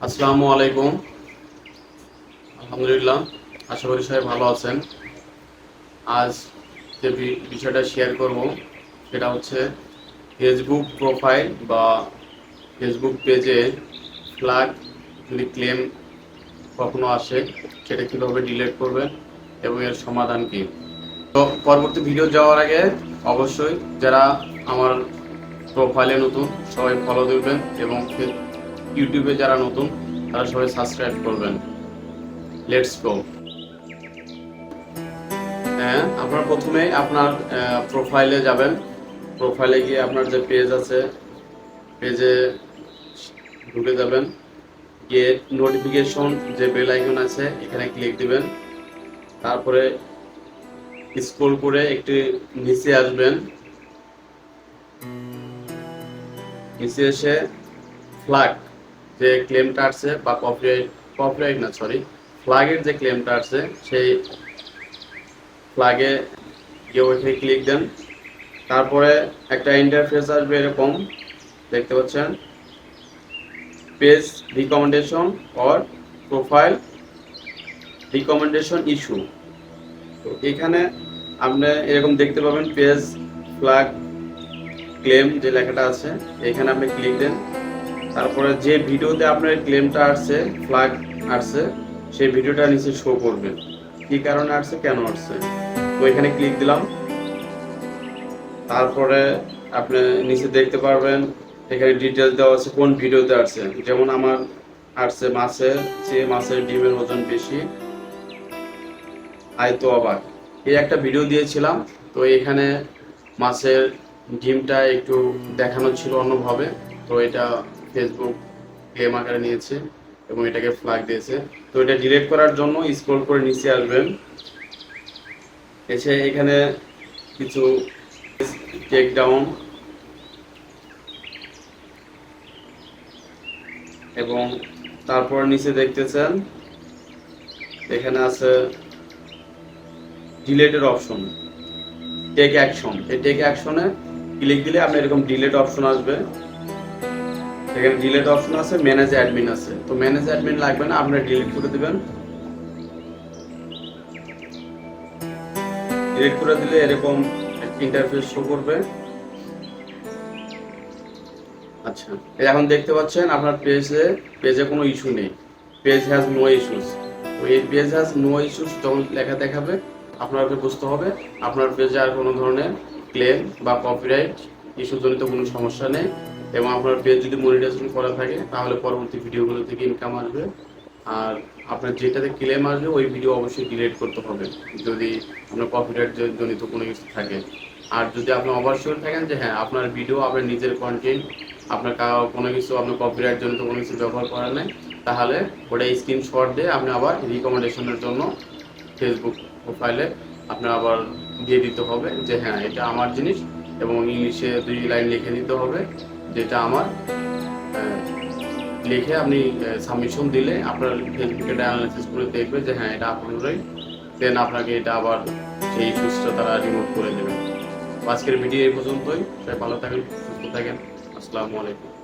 আসসালামু আলাইকুম। আলহামদুলিল্লাহ, আশা করি সবাই ভালো আছেন। আজ যে বিষয়টা শেয়ার করব সেটা হচ্ছে ফেসবুক প্রোফাইল বা ফেসবুক পেজে ফ্ল্যাগ যদি ক্লেম কখনো আসে সেটা কীভাবে ডিলিট করবেন এবং এর সমাধান কী। তো পরবর্তী ভিডিও যাওয়ার আগে অবশ্যই যারা আমার প্রোফাইলে নতুন সবাই ফলো দেবেন এবং ইউটিউবে যারা নতুন তারা সবাই সাবস্ক্রাইব করবেন। Let's go. হ্যাঁ, আপনার প্রথমে আপনার প্রোফাইলে যাবেন। প্রোফাইলে গিয়ে আপনার যে পেজ আছে পেজে ঢুকে যাবেন। গিয়ে নোটিফিকেশন যে বেল আইকন আছে এখানে ক্লিক দিবেন। তারপরে স্ক্রল করে একটু নিচে আসবেন। নিচে এসে ফ্ল্যাগ যে ক্লেমটা আছে বা কপিরাইট না সরি ফ্ল্যাগের যে ক্লেমটা আছে সেই ফ্ল্যাগে গিয়ে ওইখানে ক্লিক দেন। তারপরে একটা ইন্টারফেস আসবে এরকম, দেখতে পাচ্ছেন, page recommendation or profile recommendation issue. তো এখানে আপনি এরকম দেখতে পাবেন পেজ ফ্ল্যাগ ক্লেম যে লেখাটা আছে এখানে আপনি ক্লিক দেন। তারপরে যে ভিডিওতে আপনার ক্লেমটা আসছে ফ্ল্যাগ আসছে সেই ভিডিওটা নিচে শো করবে কি কারণে আসছে কেন আসছে। তো এখানে ক্লিক দিলাম। তারপরে আপনি নিচে দেখতে পারবেন এখানে ডিটেলস দেওয়া আছে কোন ভিডিওতে আসছে। যেমন আমার আসছে মাছের চেয়ে মাছের ডিমের ওজন বেশি, আয় তো অবাক, এই একটা ভিডিও দিয়েছিলাম। তো এখানে মাছের ডিমটা একটু দেখানো ছিল অন্যভাবে, তো এটা ফেসবুক ক্লেম আকারে নিয়েছে এবং এটাকে ফ্ল্যাগ দিয়েছে। তো এটা ডিলিট করার জন্য স্ক্রল করে নিচে আসবেন। এসে এখানে কিছু টেক ডাউন এবং তারপর নিচে দেখতেছেন এখানে আছে ডিলেটের অপশন, টেক অ্যাকশন। এই টেক অ্যাকশনে ক্লিক দিলে আপনি এরকম ডিলেট অপশন আসবে। এখানে ডিলেট অপশন আছে, ম্যানেজ অ্যাডমিন আছে। তো ম্যানেজ অ্যাডমিন লাগবে না, আপনি ডিলিট করে দিবেন। ডিলিট করে দিলে এরকম ইন্টারফেস শো করবে। আচ্ছা, এখন দেখতে পাচ্ছেন আপনার পেজে কোনো ইস্যু নেই, পেজ হ্যাজ নো ইস্যুস। তো এই পেজ হ্যাজ নো ইস্যুস যখন লেখা দেখাবে আপনাকে বুঝতে হবে আপনার পেজে আর কোনো ধরনের ক্লেম বা কপিরাইট ইস্যুজনিত কোনো সমস্যা নেই এবং আপনার পেজ যদি মনিটাইজেশন করা থাকে তাহলে পরবর্তী ভিডিওগুলো থেকে ইনকাম আসবে। আর আপনার যেটাতে ক্লেম আসবে ওই ভিডিও অবশ্যই ডিলিট করতে হবে যদি আপনার কপিরাইট জনিত কোনো কিছু থাকে। আর যদি আপনি অবশ্যই থাকেন যে হ্যাঁ আপনার ভিডিও আপনার নিজের কন্টেন্ট, আপনার কোনো কিছু আপনার কপিরাইট জনিত কোনো কিছু ব্যবহার করা নেই, তাহলে ওটা স্ক্রিনশট দিয়ে আপনি আবার রিকমেন্ডেশনের জন্য ফেসবুক প্রোফাইলে আপনার আবার দিয়ে দিতে হবে যে হ্যাঁ এটা আমার জিনিস এবং ইংলিশে 2 লাইন লিখে দিতে হবে যেটা আমার। লিখে আপনি সাবমিশন দিলে আপনার ফেসবুক এটা অ্যানালাইসিস করে দেখবে যে হ্যাঁ এটা আপনারই, দেন আপনাকে এটা আবার সেই ইস্যুসটা তারা রিমুভ করে দেবে। আজকের ভিডিও এই পর্যন্তই। সবাই ভালো থাকেন, সুস্থ থাকেন। আসসালামু আলাইকুম।